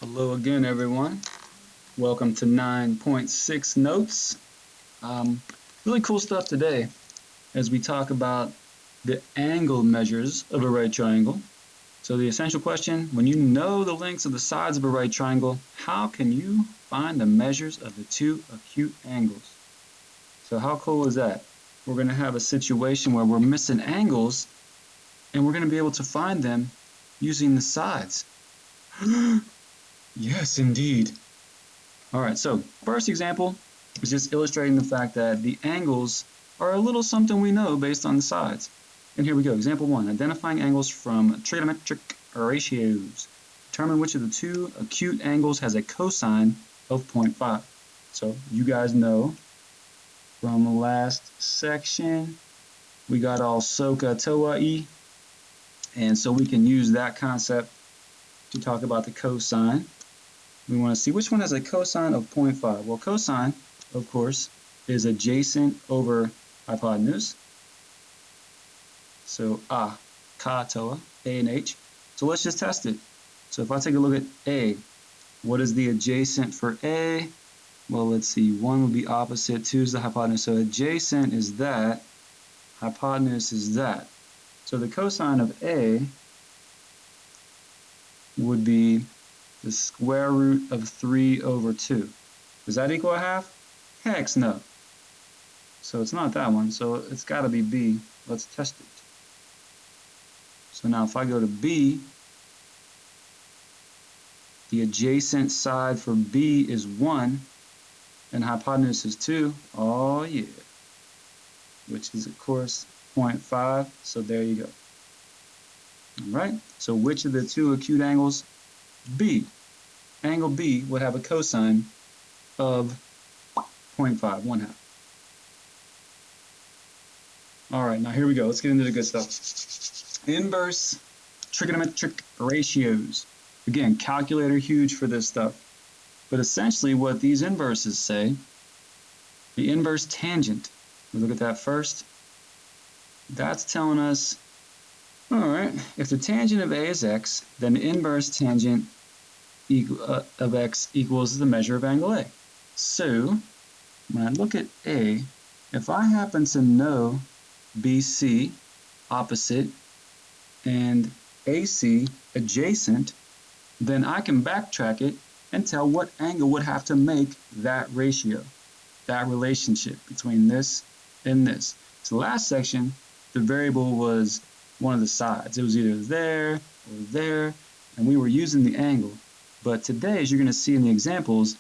Hello again, everyone. Welcome to 9.6 Notes. Um, really cool stuff today as we talk about the angle measures of a right triangle. So the essential question, when you know the lengths of the sides of a right triangle, how can you find the measures of the two acute angles? So how cool is that? We're going to have a situation where we're missing angles and we're going to be able to find them using the sides. Yes, indeed. All right, so first example is just illustrating the fact that the angles are a little something we know based on the sides. And here we go. Example one, identifying angles from trigonometric ratios. Determine which of the two acute angles has a cosine of 0.5. So you guys know from the last section, we got all SOHCAHTOA, and so we can use that concept to talk about the cosine. We want to see which one has a cosine of 0.5. Well, cosine, of course, is adjacent over hypotenuse. So KATOA, A and H. So let's just test it. So if I take a look at A, what is the adjacent for A? Well, let's see. 1 would be opposite, 2 is the hypotenuse. So adjacent is that, hypotenuse is that. So the cosine of A would be the square root of 3 over 2. Does that equal a half? Heck no. So it's not that one, so it's got to be B. Let's test it. So now if I go to B, the adjacent side for B is 1, and hypotenuse is 2. Oh yeah. Which is, of course, 0.5. So there you go. All right. So which of the two acute angles? B. Angle B would have a cosine of 0.5, 1/2. All right, now here we go. Let's get into the good stuff. Inverse trigonometric ratios. Again, calculator huge for this stuff. But essentially what these inverses say, the inverse tangent, we look at that first. That's telling us, all right, if the tangent of A is x, then the inverse tangent of x equals the measure of angle A. So when I look at A, if I happen to know BC, opposite, and AC, adjacent, then I can backtrack it and tell what angle would have to make that ratio, that relationship between this and this. So last section, the variable was one of the sides. It was either there or there, and we were using the angle. But today, as you're going to see in the examples,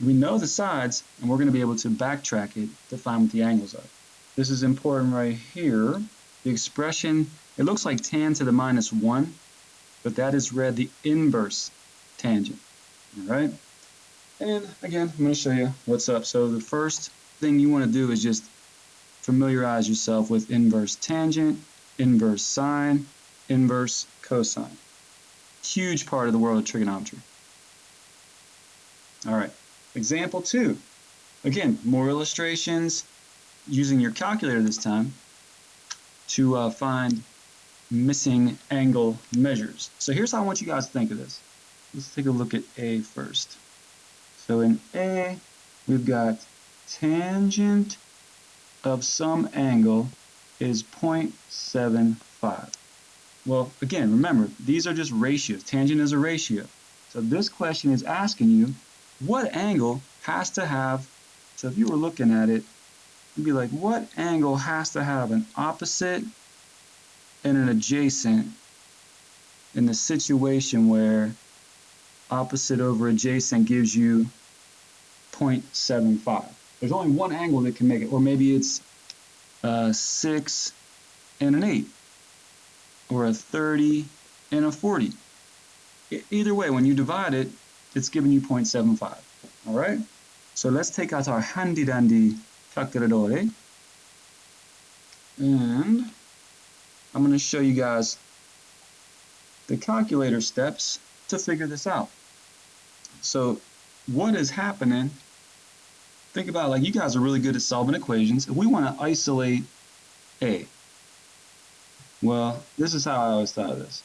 we know the sides, and we're going to be able to backtrack it to find what the angles are. This is important right here. The expression, it looks like tan to the minus 1, but that is read the inverse tangent. All right? And again, I'm going to show you what's up. So the first thing you want to do is just familiarize yourself with inverse tangent, inverse sine, inverse cosine. Huge part of the world of trigonometry. All right, example 2. Again, more illustrations using your calculator this time to find missing angle measures. So here's how I want you guys to think of this. Let's take a look at A first. So in A, we've got tangent of some angle is 0.75. Well, again, remember, these are just ratios. Tangent is a ratio. So this question is asking you, what angle has to have, so if you were looking at it, you'd be like, what angle has to have an opposite and an adjacent in the situation where opposite over adjacent gives you 0.75? There's only one angle that can make it, or maybe it's 6 and an 8, or a 30 and a 40. Either way, when you divide it, it's giving you 0.75. All right? So let's take out our handy dandy calculatore. And I'm going to show you guys the calculator steps to figure this out. So what is happening, think about, like, you guys are really good at solving equations. If we want to isolate A, well, this is how I always thought of this.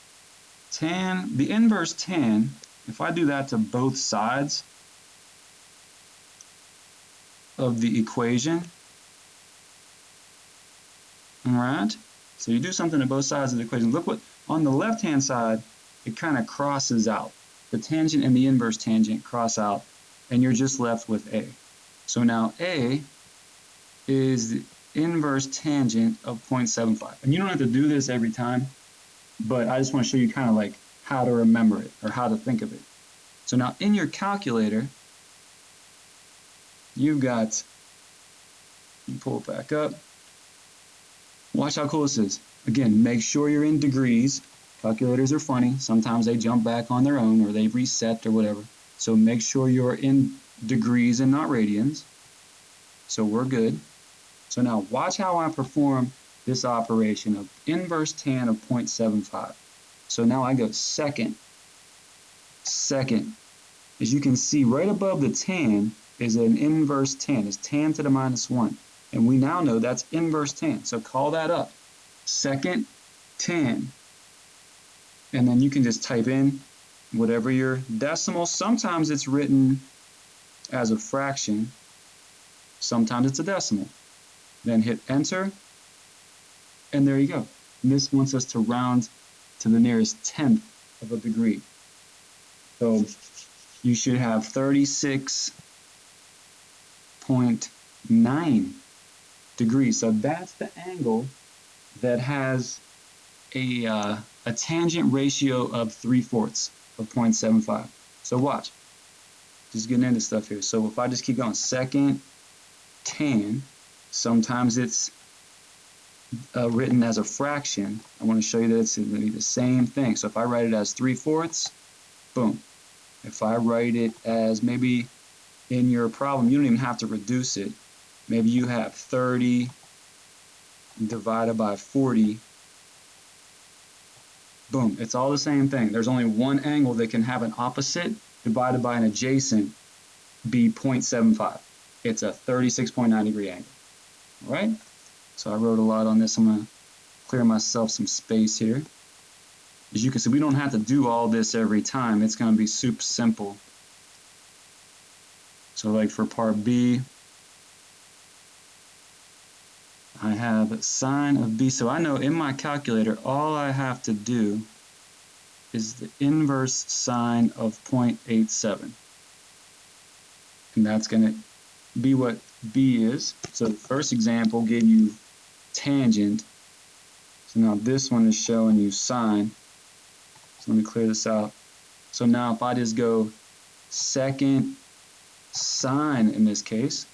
Tan, the inverse tan if I do that to both sides of the equation, all right? So you do something to both sides of the equation. Look what, on the left-hand side, it kind of crosses out. The tangent and the inverse tangent cross out, and you're just left with A. So now A is the inverse tangent of 0.75. And you don't have to do this every time, but I just want to show you kind of like how to remember it or how to think of it. So now in your calculator, you've got, you pull it back up. Watch how cool this is. Again, make sure you're in degrees. Calculators are funny. Sometimes they jump back on their own or they reset or whatever. So make sure you're in degrees and not radians. So we're good. So now watch how I perform this operation of inverse tan of 0.75. So now I go second. As you can see, right above the tan is an inverse tan. It's tan to the -1. And we now know that's inverse tan. So call that up. Second tan. And then you can just type in whatever your decimal. Sometimes it's written as a fraction. Sometimes it's a decimal. Then hit enter. And there you go. And this wants us to round to the nearest tenth of a degree. So you should have 36.9 degrees. So that's the angle that has a tangent ratio of 3/4 of 0.75. So watch. Just getting into stuff here. So if I just keep going, second tan, sometimes it's written as a fraction. I want to show you that it's going to be the same thing. So if I write it as 3/4, boom. If I write it as, maybe in your problem, you don't even have to reduce it. Maybe you have 30 divided by 40. Boom, it's all the same thing. There's only one angle that can have an opposite divided by an adjacent be 0.75. It's a 36.9 degree angle. All right, so I wrote a lot on this. I'm going to clear myself some space here. As you can see, we don't have to do all this every time. It's going to be super simple. So like for part B, I have sine of B. So I know in my calculator, all I have to do is the inverse sine of 0.87. And that's going to be what B is. So the first example gave you tangent. So now this one is showing you sine. So let me clear this out. So now if I just go second sine in this case,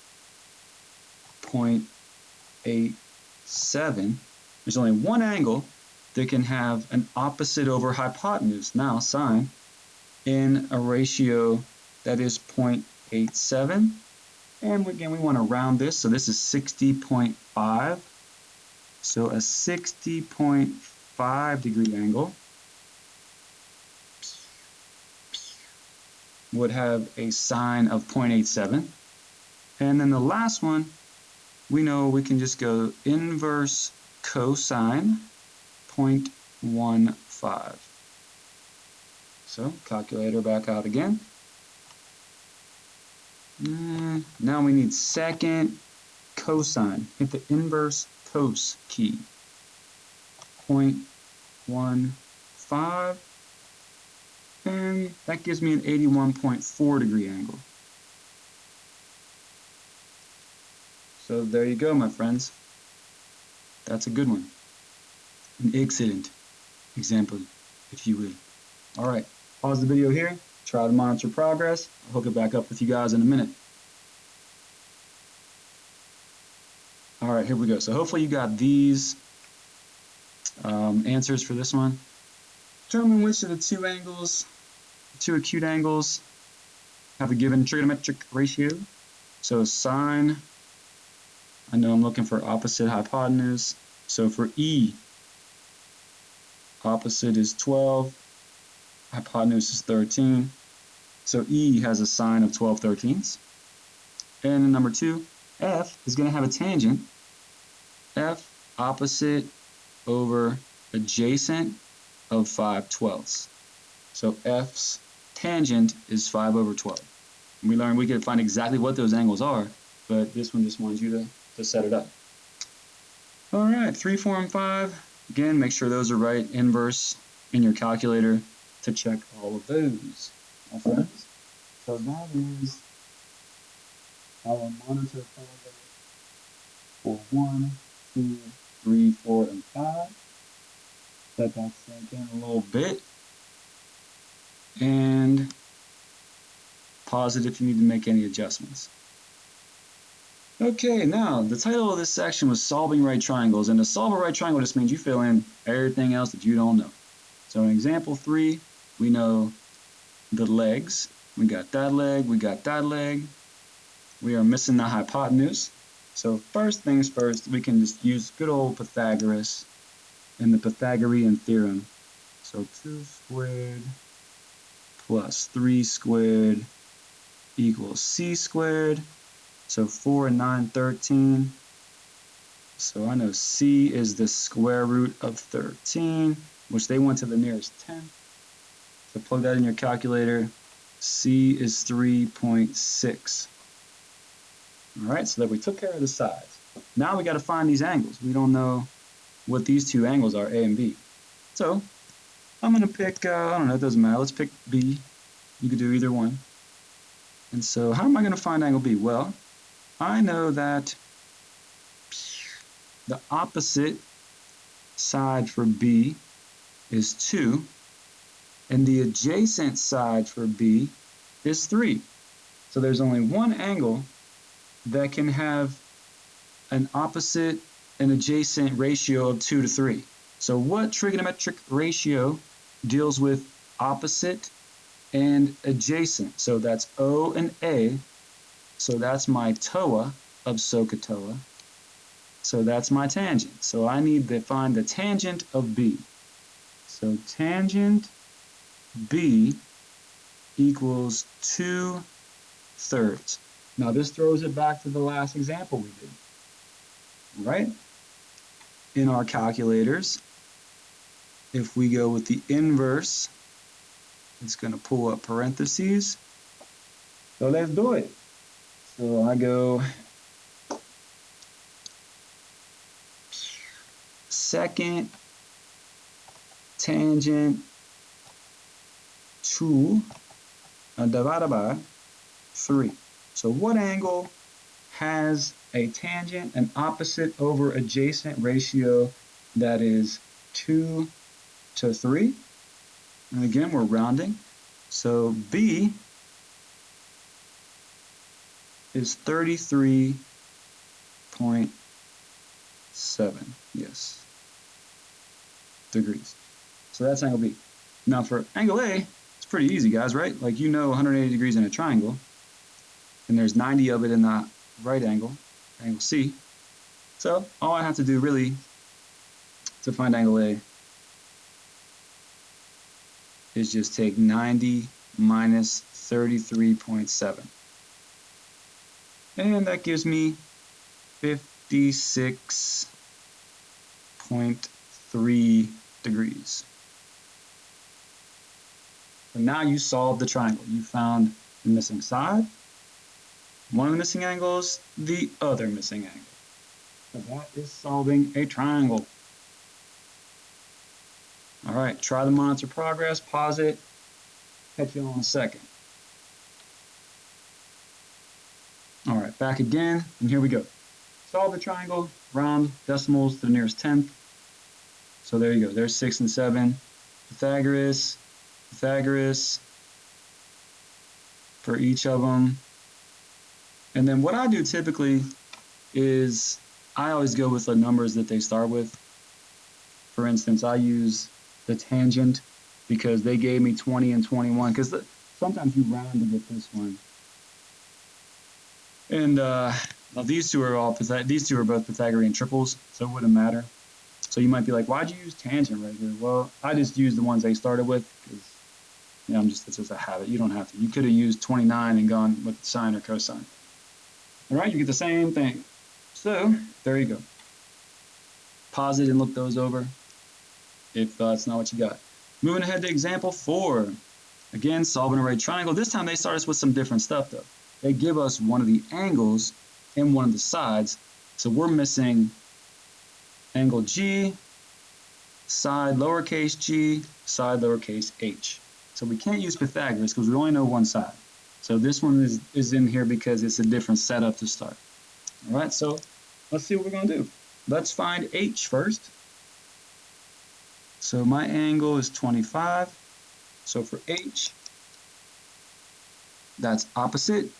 0.87, there's only one angle that can have an opposite over hypotenuse, now sine, in a ratio that is 0.87. And again, we want to round this, so this is 60.5. So a 60.5 degree angle would have a sine of 0.87. And then the last one, we know we can just go inverse cosine 0.15. So calculator back out again. Now we need second cosine. Hit the inverse cos key. 0.15. And that gives me an 81.4 degree angle. So there you go, my friends. That's a good one. An excellent example, if you will. All right, pause the video here. Try to monitor progress. I'll hook it back up with you guys in a minute. All right, here we go. So hopefully you got these answers for this one. Determine which of the two angles, two acute angles, have a given trigonometric ratio. So sine, I know I'm looking for opposite hypotenuse. So for E, opposite is 12, hypotenuse is 13. So E has a sine of 12/13. And number 2, F is going to have a tangent. F opposite over adjacent of 5/12. So F's tangent is 5/12. And we learned we could find exactly what those angles are, but this one just wants you to set it up. All right, 3, 4, and 5. Again, make sure those are right. Inverse in your calculator to check all of those, my friends. So that is our monitor progress for 1, 2, 3, 4, and 5. Let that sink in a little bit. And pause it if you need to make any adjustments. Okay, now the title of this section was solving right triangles, and to solve a right triangle just means you fill in everything else that you don't know. So in example 3, we know the legs. We got that leg, we got that leg. We are missing the hypotenuse. So first things first, we can just use good old Pythagoras and the Pythagorean theorem. So 2 squared plus 3 squared equals c squared. So 4 and 9, 13. So I know c is the square root of 13, which they went to the nearest 10th. So plug that in your calculator. C is 3.6. All right, so that we took care of the sides. Now we got to find these angles. We don't know what these two angles are, A and B. So I'm going to pick, I don't know, it doesn't matter. Let's pick B. You could do either one. And so how am I going to find angle B? Well, I know that the opposite side for B is 2, and the adjacent side for B is 3. So there's only one angle that can have an opposite and adjacent ratio of 2 to 3. So what trigonometric ratio deals with opposite and adjacent? So that's O and A. So that's my TOA of SOHCAHTOA. So that's my tangent. So I need to find the tangent of B. So tangent B equals 2/3. Now this throws it back to the last example we did, right? In our calculators, if we go with the inverse, it's going to pull up parentheses. So let's do it. So I go second tangent 2 divided by 3. So what angle has a tangent and opposite over adjacent ratio that is 2 to 3? And again, we're rounding. So B is 33.7, yes, degrees. So that's angle B. Now for angle A, it's pretty easy, guys, right? Like you know 180 degrees in a triangle, and there's 90 of it in the right angle, angle C. So all I have to do really to find angle A is just take 90 minus 33.7. And that gives me 56.3 degrees. So now you solved the triangle. You found the missing side, one of the missing angles, the other missing angle. So that is solving a triangle. All right, try the monitor progress, pause it, catch you in a second. All right, back again, and here we go. Solve the triangle, round decimals to the nearest 10th. So there you go, there's 6 and 7. Pythagoras, Pythagoras for each of them. And then what I do typically is I always go with the numbers that they start with. For instance, I use the tangent because they gave me 20 and 21, because sometimes you round to get this one. And well, these two are both Pythagorean triples, so it wouldn't matter. So you might be like, why'd you use tangent right here? Well, I just used the ones they started with because it's just a habit. You don't have to. You could have used 29 and gone with sine or cosine. All right, you get the same thing. So there you go. Pause it and look those over if that's not what you got. Moving ahead to example 4. Again, solving a right triangle. This time they start us with some different stuff though. They give us one of the angles and one of the sides. So we're missing angle G, side lowercase g, side lowercase h. So we can't use Pythagoras because we only know one side. So this one is in here because it's a different setup to start. All right, so let's see what we're going to do. Let's find h first. So my angle is 25. So for h, that's opposite.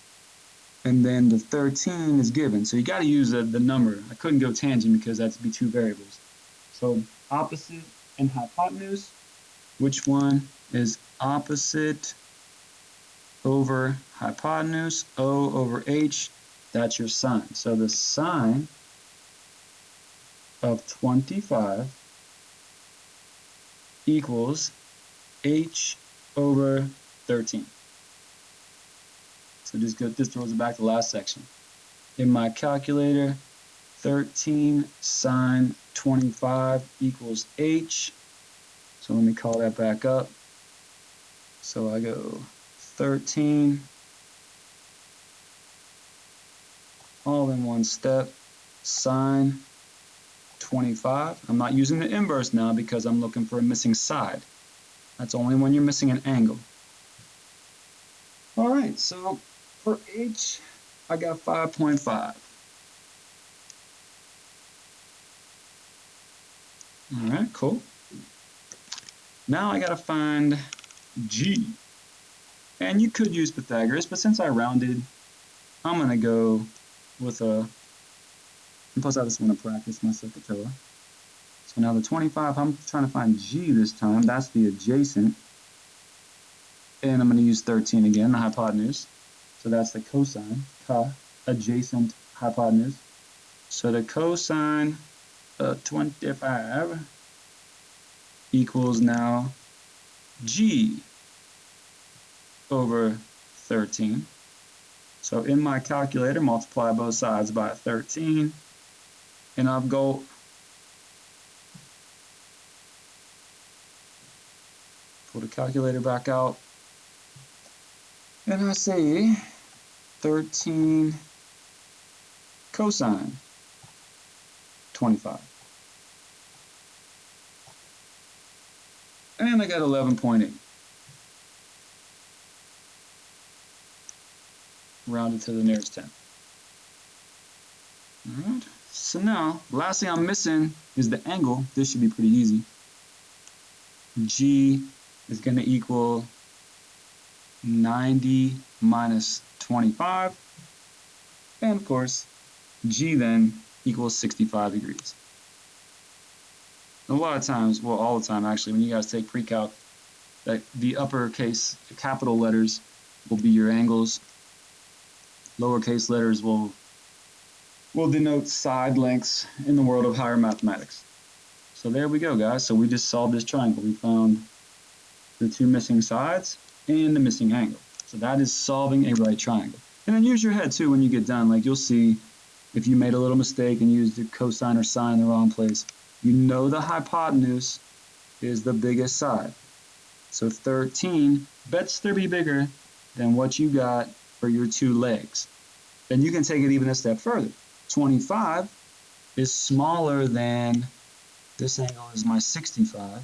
And then the 13 is given. So you got to use the number. I couldn't go tangent because that's be two variables. So opposite and hypotenuse. Which one is opposite over hypotenuse? O over h, that's your sine. So the sine of 25 equals h over 13. So this throws it back to the last section. In my calculator, 13 sine 25 equals h. So let me call that back up. So I go 13 all in one step, sine 25. I'm not using the inverse now because I'm looking for a missing side. That's only when you're missing an angle. All right, so for h, I got 5.5. All right, cool. Now I gotta find g. And you could use Pythagoras, but since I rounded, I'm gonna go with a, and plus I just wanna practice my secatella. So now the 25, I'm trying to find g this time. That's the adjacent. And I'm gonna use 13 again, the hypotenuse. So that's the cosine, adjacent hypotenuse. So the cosine of 25 equals now g over 13. So in my calculator, multiply both sides by 13, and I'll go pull the calculator back out, and I say 13 cosine 25. And I got 11.8. Rounded to the nearest 10. All right. So now, last thing I'm missing is the angle. This should be pretty easy. G is going to equal 90 minus 25. And of course, G then equals 65 degrees. A lot of times, well, all the time actually, when you guys take pre-calc, that the uppercase, the capital letters will be your angles. Lowercase letters will denote side lengths in the world of higher mathematics. So there we go, guys. So we just solved this triangle. We found the two missing sides and the missing angle. So that is solving a right triangle. And then use your head too when you get done. Like you'll see if you made a little mistake and used the cosine or sine in the wrong place, you know the hypotenuse is the biggest side. So 13 bets to be bigger than what you got for your two legs. Then you can take it even a step further. 25 is smaller than, this angle is my 65.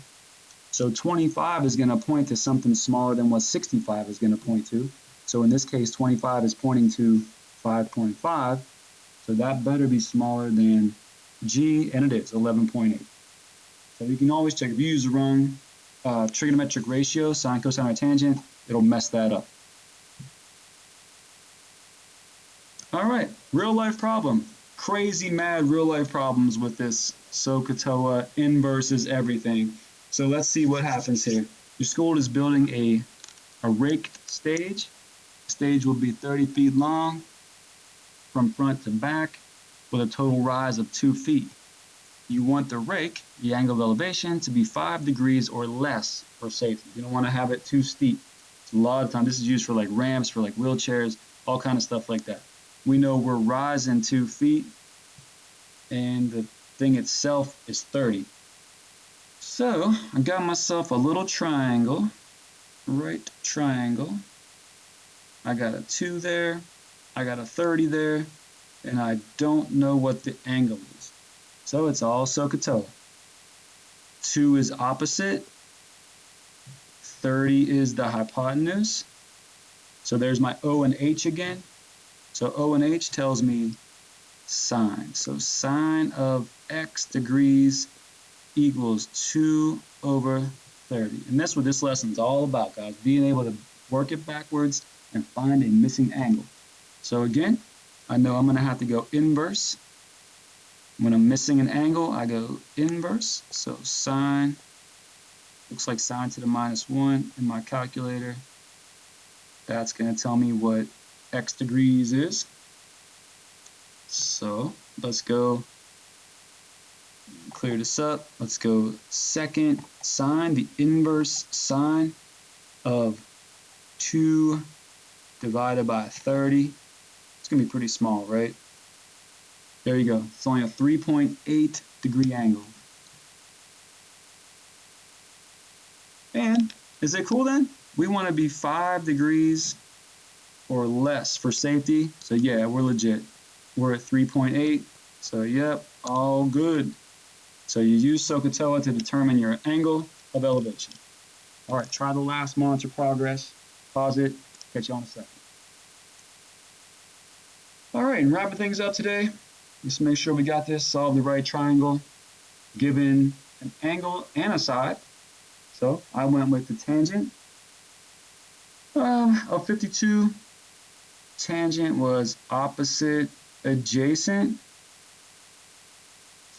So 25 is going to point to something smaller than what 65 is going to point to. So in this case, 25 is pointing to 5.5. So that better be smaller than G, and it is, 11.8. So you can always check. If you use the wrong trigonometric ratio, sine, cosine, or tangent, it'll mess that up. All right, real life problem. Crazy mad real life problems with this SOHCAHTOA, inverses, everything. So let's see what happens here. Your school is building a raked stage. The stage will be 30 feet long from front to back with a total rise of 2 feet. You want the rake, the angle of elevation, to be 5 degrees or less for safety. You don't want to have it too steep. It's a lot of time. This is used for like ramps, for like wheelchairs, all kind of stuff like that. We know we're rising 2 feet, and the thing itself is 30. So I got myself a little triangle right triangle. I got a 2 there, I got a 30 there, and I don't know what the angle is. So it's all SOHCAHTOA. 2 is opposite, 30 is the hypotenuse. So there's my O and H again. So O and H tells me sine. So sine of x degrees equals 2 over 30. And that's what this lesson is all about, guys, being able to work it backwards and find a missing angle. So again, I know I'm going to have to go inverse. When I'm missing an angle, I go inverse. So sine, looks like sine to the -1 in my calculator. That's going to tell me what x degrees is. So let's go clear this up. Let's go second sine, the inverse sine of 2 divided by 30. It's going to be pretty small, right? There you go. It's only a 3.8 degree angle. And is it cool then? We want to be 5 degrees or less for safety. So yeah, we're legit. We're at 3.8. So yep, all good. So you use SOHCAHTOA to determine your angle of elevation. All right, try the last monitor progress. Pause it. Catch you on a second. All right, and wrapping things up today, just make sure we got this, solve the right triangle, given an angle and a side. So I went with the tangent of 52. Tangent was opposite adjacent.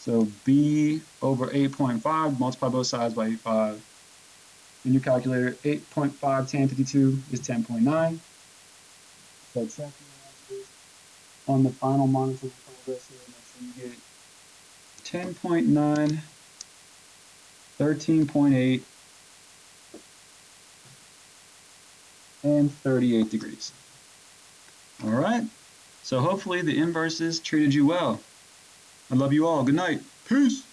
So B over 8.5, multiply both sides by 8.5. In your calculator, 8.5 tan 52 is 10.9. So check your answers on the final monitor progress here. Make sure you get 10.9, 13.8, and 38 degrees. All right. So hopefully the inverses treated you well. I love you all. Good night. Peace.